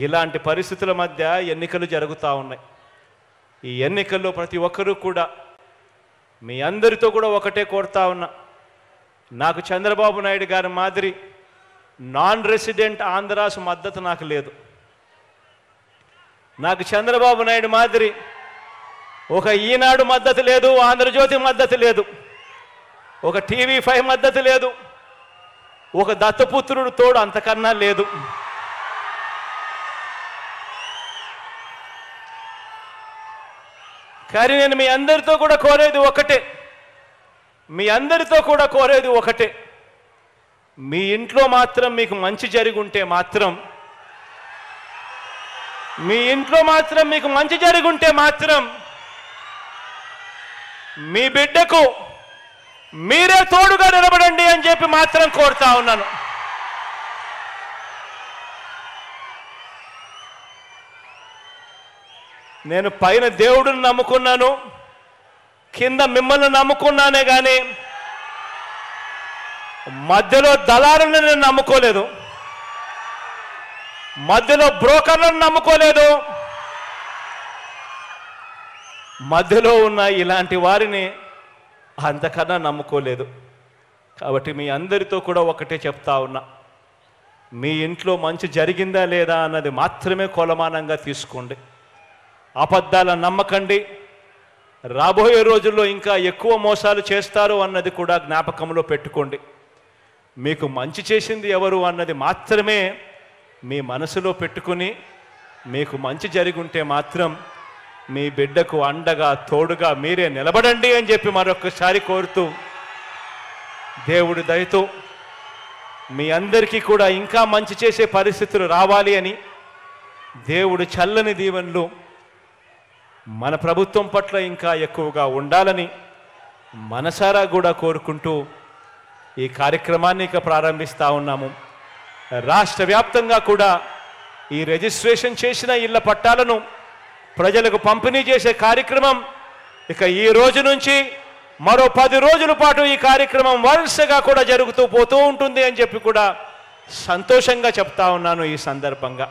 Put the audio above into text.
ఇలాంటి పరిస్థితుల మధ్య ఎన్నికలు జరుగుతూ ఉన్నాయి. ఈ ఎన్నికల్లో ప్రతి ఒక్కరూ కూడా మీ అందరితో కూడా ఒకటే కోరుతా ఉన్నా, నాకు చంద్రబాబు నాయుడు గారి మాదిరి నాన్ రెసిడెంట్ ఆంధ్రాస్ మద్దతు నాకు లేదు. నాకు చంద్రబాబు నాయుడు మాదిరి ఒక ఈనాడు మద్దతు లేదు, ఆంధ్రజ్యోతి మద్దతు లేదు, ఒక TV5 మద్దతు లేదు, ఒక దత్తపుత్రుడు తోడు అంతకన్నా లేదు. కానీ నేను మీ అందరితో కూడా కోరేది ఒకటే, మీ అందరితో కూడా కోరేది ఒకటే, మీ ఇంట్లో మాత్రం మీకు మంచి జరిగి ఉంటే మాత్రం, మీ ఇంట్లో మాత్రం మీకు మంచి జరిగి ఉంటే మాత్రం మీ బిడ్డకు మీరే తోడుగా నిలబడండి అని చెప్పి మాత్రం కోరుతా ఉన్నాను. నేను పైన దేవుడిని నమ్ముకున్నాను, కింద మిమ్మల్ని నమ్ముకున్నానే కానీ మధ్యలో దళారులను నేను నమ్ముకోలేదు, మధ్యలో బ్రోకర్లను నమ్ముకోలేదు, మధ్యలో ఉన్న ఇలాంటి వారిని అంతకన్నా నమ్ముకోలేదు. కాబట్టి మీ అందరితో కూడా ఒకటే చెప్తా ఉన్నా, మీ ఇంట్లో మంచి జరిగిందా లేదా అన్నది మాత్రమే కొలమానంగా తీసుకోండి. అబద్ధాల నమ్మకండి. రాబోయే రోజుల్లో ఇంకా ఎక్కువ మోసాలు చేస్తారు అన్నది కూడా జ్ఞాపకంలో పెట్టుకోండి. మీకు మంచి చేసింది ఎవరు అన్నది మాత్రమే మీ మనసులో పెట్టుకుని, మీకు మంచి జరిగి ఉంటే మాత్రం మీ బిడ్డకు అండగా తోడుగా మీరే నిలబడండి అని చెప్పి మరొకసారి కోరుతూ, దేవుడి దయతో మీ అందరికీ కూడా ఇంకా మంచి చేసే పరిస్థితులు రావాలి అని, దేవుడి చల్లని దీవెనలు మన ప్రభుత్వం పట్ల ఇంకా ఎక్కువగా ఉండాలని మనసారా కూడా కోరుకుంటూ ఈ కార్యక్రమాన్ని ఇక ప్రారంభిస్తూ ఉన్నాము. రాష్ట్ర వ్యాప్తంగా కూడా ఈ రిజిస్ట్రేషన్ చేసిన ఇళ్ల పట్టాలను ప్రజలకు పంపిణీ చేసే కార్యక్రమం ఇక ఈ రోజు నుంచి మరో 10 రోజుల పాటు ఈ కార్యక్రమం వరుసగా కూడా జరుగుతూ పోతూ ఉంటుంది అని చెప్పి కూడా సంతోషంగా చెప్తా ఉన్నాను ఈ సందర్భంగా.